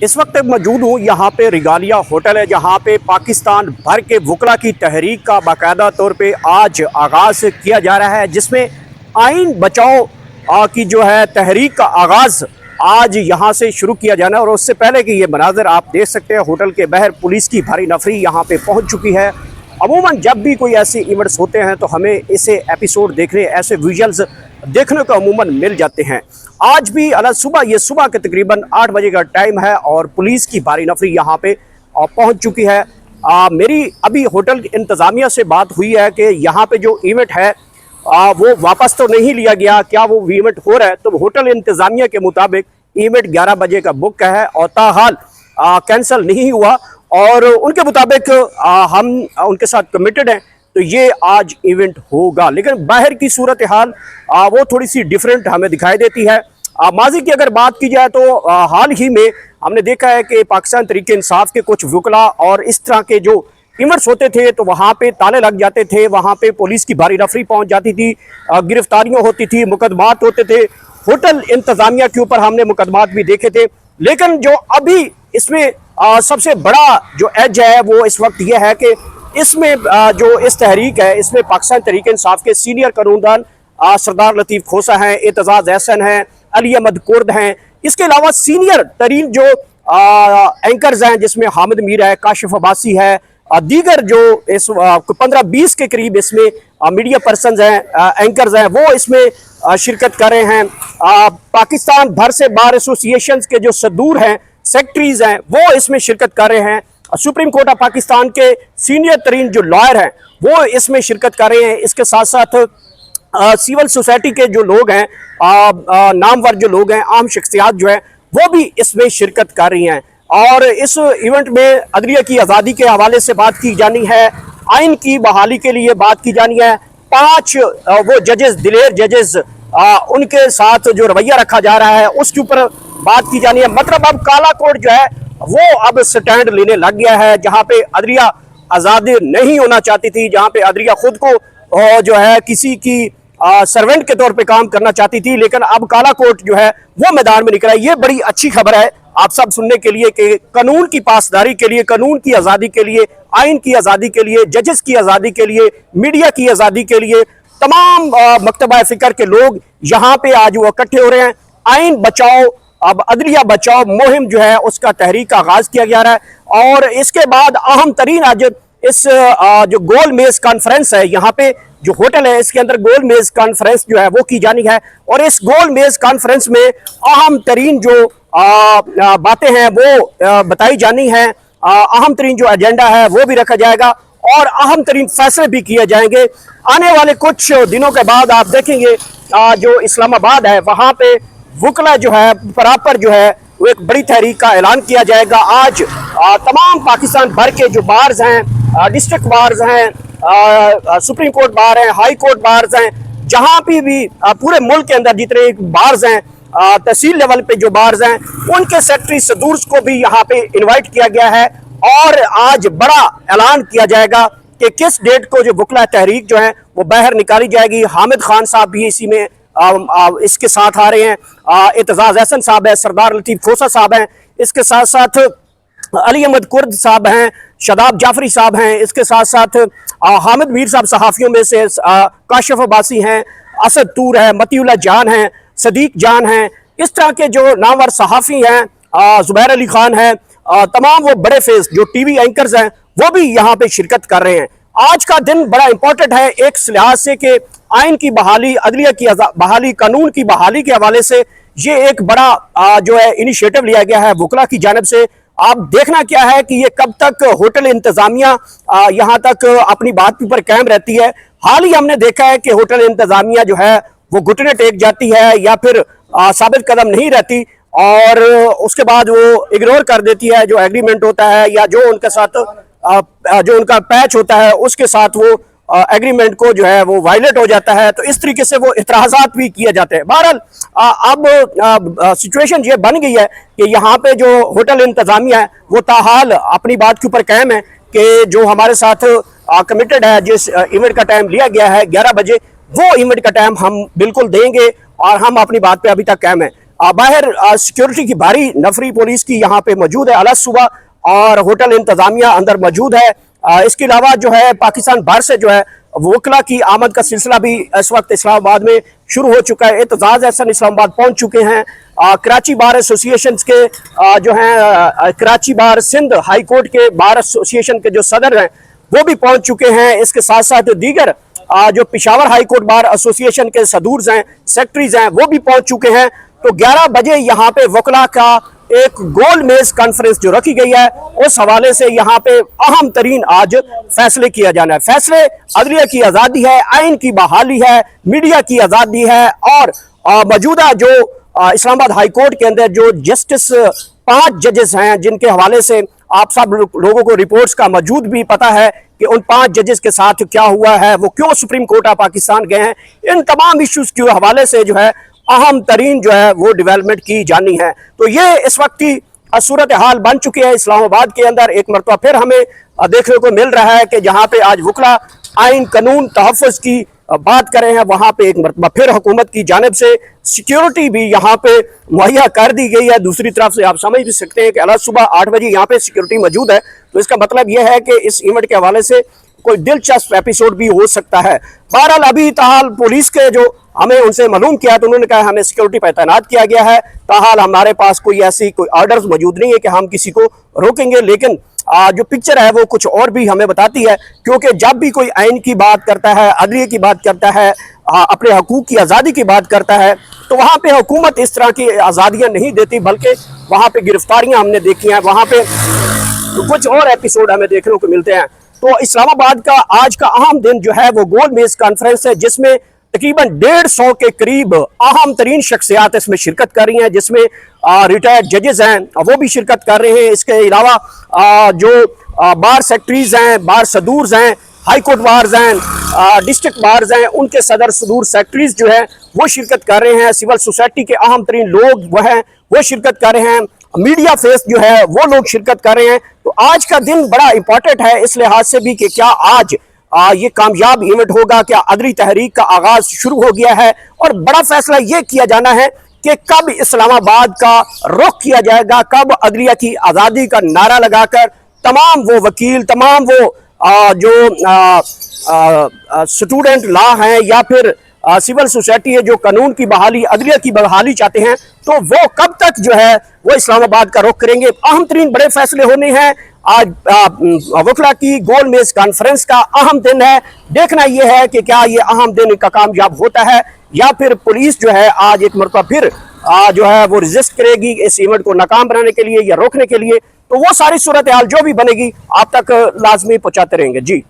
इस वक्त मौजूद हूँ यहाँ पे रिगालिया होटल है, जहाँ पे पाकिस्तान भर के वकला की तहरीक का बाकायदा तौर पे आज आगाज़ किया जा रहा है, जिसमें आइन बचाओ की जो है तहरीक का आगाज़ आज यहाँ से शुरू किया जाना। और उससे पहले कि ये मनाजर आप देख सकते हैं, होटल के बाहर पुलिस की भारी नफरी यहाँ पे पहुँच चुकी है। अमूमन जब भी कोई ऐसे इवेंट्स होते हैं तो हमें ऐसे एपिसोड देखने, ऐसे विजुअल्स देखने को अमूमन मिल जाते हैं। आज भी ये सुबह के तकरीबन 8 बजे का टाइम है और पुलिस की भारी नफरी यहाँ पे पहुँच चुकी है। मेरी अभी होटल इंतज़ामिया से बात हुई है कि यहाँ पे जो इवेंट है वो वापस तो नहीं लिया गया, क्या वो इवेंट हो रहा है? तो होटल इंतज़ामिया के मुताबिक इवेंट 11 बजे का बुक है और ताहाल कैंसिल नहीं हुआ और उनके मुताबिक हम उनके साथ कमिटेड हैं, तो ये आज इवेंट होगा। लेकिन बाहर की सूरत हाल वो थोड़ी सी डिफरेंट हमें दिखाई देती है। माजी की अगर बात की जाए तो हाल ही में हमने देखा है कि पाकिस्तान तहरीक-ए-इंसाफ के कुछ वकला और इस तरह के जो इवेंट्स होते थे तो वहाँ पे ताले लग जाते थे, वहाँ पे पुलिस की भारी नफरी पहुँच जाती थी, गिरफ्तारियाँ होती थी, मुकदमात होते थे। होटल इंतज़ामिया के ऊपर हमने मुकदमात भी देखे थे। लेकिन जो अभी इसमें सबसे बड़ा जो एज है वो इस वक्त यह है कि इसमें जो इस तहरीक है, इसमें पाकिस्तान तहरीक-ए-इंसाफ के सीनियर कानूनदान सरदार लतीफ़ खोसा हैं, एतजाज़ एहसन हैं, अली अहमद कुर्द हैं। इसके अलावा सीनियर तरीन जो एंकर्स हैं, जिसमें हामिद मीर है, काशिफ अब्बासी है, दीगर जो इस 15-20 के करीब इसमें मीडिया पर्सनस हैं, एंकर्स हैं, वो इसमें शिरकत कर रहे हैं। पाकिस्तान भर से बार एसोसिएशन के जो सदूर हैं, सेक्रेटरीज हैं, वो इसमें शिरकत कर रहे हैं। सुप्रीम कोर्ट ऑफ पाकिस्तान के सीनियर तरीन जो लॉयर हैं वो इसमें शिरकत कर रहे हैं। इसके साथ साथ सिविल सोसाइटी के जो लोग हैं, नामवर जो लोग हैं, आम शख्सियात जो हैं, वो भी इसमें शिरकत कर रही हैं। और इस इवेंट में अदलिया की आज़ादी के हवाले से बात की जानी है, आइन की बहाली के लिए बात की जानी है। 5 वो जजेस, दिलेर जजेस, उनके साथ जो रवैया रखा जा रहा है उसके ऊपर बात की जानी है। मतलब अब काला कोर्ट जो है वो अब स्टैंड लेने लग गया है। जहाँ पे अदलिया आज़ाद नहीं होना चाहती थी, जहाँ पे अदलिया खुद को जो है किसी की सर्वेंट के तौर पे काम करना चाहती थी, लेकिन अब काला कोर्ट जो है वो मैदान में निकला है। ये बड़ी अच्छी खबर है आप सब सुनने के लिए कि कानून की पासदारी के लिए, कानून की आज़ादी के लिए, आइन की आज़ादी के लिए, जजेस की आज़ादी के लिए, मीडिया की आज़ादी के लिए तमाम मकतबा फ़िक्र के लोग यहाँ पे आज वो इकट्ठे हो रहे हैं। आइन बचाओ, अब अदलिया बचाओ मुहिम जो है उसका तहरीक का आगाज़ किया जा रहा है। और इसके बाद अहम तरीन आज इस जो गोल मेज कॉन्फ्रेंस है, यहाँ पे जो होटल है इसके अंदर गोल मेज कॉन्फ्रेंस जो है वो की जानी है। और इस गोल मेज कॉन्फ्रेंस में अहम तरीन जो बातें हैं वो बताई जानी है, अहम तरीन जो एजेंडा है वो भी रखा जाएगा और अहम तरीन फैसले भी किए जाएंगे। आने वाले कुछ दिनों के बाद आप देखेंगे जो इस्लामाबाद है वहाँ पे वकला जो है बराबर जो है वो एक बड़ी तहरीक का ऐलान किया जाएगा। आज तमाम पाकिस्तान भर के जो बार्स हैं, डिस्ट्रिक्ट बार्स हैं, सुप्रीम कोर्ट बार हैं, हाई कोर्ट बार्स हैं, जहाँ भी पूरे मुल्क के अंदर जितने बार्स हैं, तहसील लेवल पे जो बार्स हैं, उनके सेक्रेटरी सदूर्स को भी यहाँ पे इनवाइट किया गया है। और आज बड़ा ऐलान किया जाएगा कि किस डेट को जो वकला तहरीक जो है वो बाहर निकाली जाएगी। हामिद खान साहब भी इसी में इसके साथ आ रहे हैं, एतजाज़ एहसन साहब है, सरदार लतीफ़ खोसा साहब हैं, इसके साथ साथ अली अहमद कुर्द साहब हैं, शदाब जाफरी साहब हैं, इसके साथ साथ हामिद मीर साहब सहाफ़ियों में से, काशिफ अब्बासी हैं, असद तूर है, मतीउल्लाह जान हैं, सदीक जान हैं, इस तरह के जो नामवर सहाफ़ी हैं, ज़ुबैर अली खान हैं, तमाम वो बड़े फेस जो टीवी एंकर्स हैं वो भी यहाँ पे शिरकत कर रहे हैं। आज का दिन बड़ा इंपॉर्टेंट है एक लिहाज से कि आइन की बहाली, अदलिया की बहाली, कानून की बहाली के हवाले से ये एक बड़ा जो है इनिशिएटिव लिया गया है वकला की जानिब से। आप देखना क्या है कि ये कब तक होटल इंतज़ामिया यहाँ तक अपनी बात पर कायम रहती है। हाल ही हमने देखा है कि होटल इंतज़ामिया जो है वो घुटने टेक जाती है या फिर साबित कदम नहीं रहती और उसके बाद वो इग्नोर कर देती है जो एग्रीमेंट होता है या जो उनके साथ जो उनका पैच होता है उसके साथ वो एग्रीमेंट को जो है वो वायलेट हो जाता है। तो इस तरीके से वो इतराज़ात भी किए जाते हैं। बहरहाल अब सिचुएशन ये बन गई है कि यहाँ पे जो होटल इंतज़ामिया है वो ताहाल अपनी बात के ऊपर कायम है कि जो हमारे साथ कमिटेड है, जिस इवेंट का टाइम लिया गया है 11 बजे, वो इवेंट का टाइम हम बिल्कुल देंगे और हम अपनी बात पे अभी तक कायम है। बाहर सिक्योरिटी की भारी नफरी पुलिस की यहाँ पे मौजूद है अलग सुबह, और होटल इंतजामिया अंदर मौजूद है। इसके अलावा जो है पाकिस्तान बाहर से जो है वकला की आमद का सिलसिला भी इस वक्त इस्लामाबाद में शुरू हो चुका है। एतजाज एहसन इस्लामाबाद पहुंच चुके हैं। कराची बार एसोसिएशन के जो हैं कराची बार सिंध हाई कोर्ट के बार एसोसिएशन के जो सदर हैं वो भी पहुंच चुके हैं। इसके साथ साथ दीगर जो Peshawar high court bar association के सदूर्स हैं, सेक्रेटरीज हैं, वो भी पहुंच चुके हैं। तो 11 बजे यहाँ पे वकला का एक गोल मेज कॉन्फ्रेंस जो रखी गई है, उस हवाले से यहाँ पे अहम तरीन आज फैसले किया जाना है। फैसले अदलिया की आज़ादी है, आइन की बहाली है, मीडिया की आज़ादी है, और मौजूदा जो इस्लामाबाद हाई कोर्ट के अंदर जो जस्टिस 5 जजेस हैं, जिनके हवाले से आप सब लोगों को रिपोर्ट्स का मौजूद भी पता है कि उन 5 जजेस के साथ क्या हुआ है, वो क्यों सुप्रीम कोर्ट ऑफ पाकिस्तान गए हैं, इन तमाम इश्यूज के हवाले से जो है अहम तरीन जो है वो डेवलपमेंट की जानी है। तो ये इस वक्त की सूरत हाल बन चुकी है इस्लामाबाद के अंदर। एक मरतबा फिर हमें देखने को मिल रहा है कि जहाँ पे आज वकला आइन कानून तहफ़्फ़ुज़ की बात करें हैं, वहाँ पे एक मरतबा फिर हुकूमत की जानिब से सिक्योरिटी भी यहाँ पे मुहैया कर दी गई है। दूसरी तरफ से आप समझ भी सकते हैं कि अलग सुबह 8 बजे यहाँ पे सिक्योरिटी मौजूद है, तो इसका मतलब यह है कि इस इवेंट के हवाले से कोई दिलचस्प एपिसोड भी हो सकता है। बहरहाल अभी ताहाल पुलिस के जो हमें उनसे मालूम किया तो उन्होंने कहा हमें सिक्योरिटी पर तैनात किया गया है। ताहाल हमारे पास कोई ऐसी कोई ऑर्डर्स मौजूद नहीं है कि हम किसी को रोकेंगे, लेकिन जो पिक्चर है वो कुछ और भी हमें बताती है, क्योंकि जब भी कोई आइन की बात करता है, अदलिया की बात करता है, अपने हकूक की आज़ादी की बात करता है, तो वहाँ पे हुकूमत इस तरह की आज़ादियाँ नहीं देती, बल्कि वहाँ पे गिरफ्तारियाँ हमने देखी हैं, वहाँ पे कुछ और एपिसोड हमें देखने को मिलते हैं। तो इस्लामाबाद का आज का अहम दिन जो है वो गोल मेज कॉन्फ्रेंस है, जिसमें तकरीबन 150 के करीब अहम तरीन शख्सियात इसमें शिरकत कर रही हैं, जिसमें रिटायर्ड जजेस हैं वो भी शिरकत कर रहे हैं। इसके अलावा जो बार सेक्रेटरीज हैं, बार सदूर्स हैं, हाई कोर्ट बार्स हैं, डिस्ट्रिक्ट बार्स हैं, उनके सदर सदूर सेक्रेटरीज जो हैं वो शिरकत कर रहे हैं। सिविल सोसाइटी के अहम तरीन लोग वो हैं वो शिरकत कर रहे हैं। मीडिया फेस जो है वो लोग शिरकत कर रहे हैं। तो आज का दिन बड़ा इंपॉर्टेंट है इस लिहाज से भी कि क्या आज ये कामयाब इवेंट होगा, क्या अदली तहरीक का आगाज शुरू हो गया है, और बड़ा फैसला ये किया जाना है कि कब इस्लामाबाद का रुख किया जाएगा, कब अदलिया की आज़ादी का नारा लगाकर तमाम वो वकील, तमाम वो जो स्टूडेंट लॉ हैं या फिर सिविल सोसाइटी है जो कानून की बहाली, अदलिया की बहाली चाहते हैं, तो वो कब तक जो है वो इस्लामाबाद का रुख करेंगे। अहम तरीन बड़े फैसले होने हैं। आज वकला की गोल मेज कॉन्फ्रेंस का अहम दिन है। देखना यह है कि क्या ये अहम दिन इनका कामयाब होता है या फिर पुलिस जो है आज एक मरतबा फिर जो है वो रेजिस्ट करेगी इस इवेंट को नाकाम बनाने के लिए या रोकने के लिए। तो वो सारी सूरत हाल जो भी बनेगी आप तक लाजमी पहुंचाते रहेंगे। जी।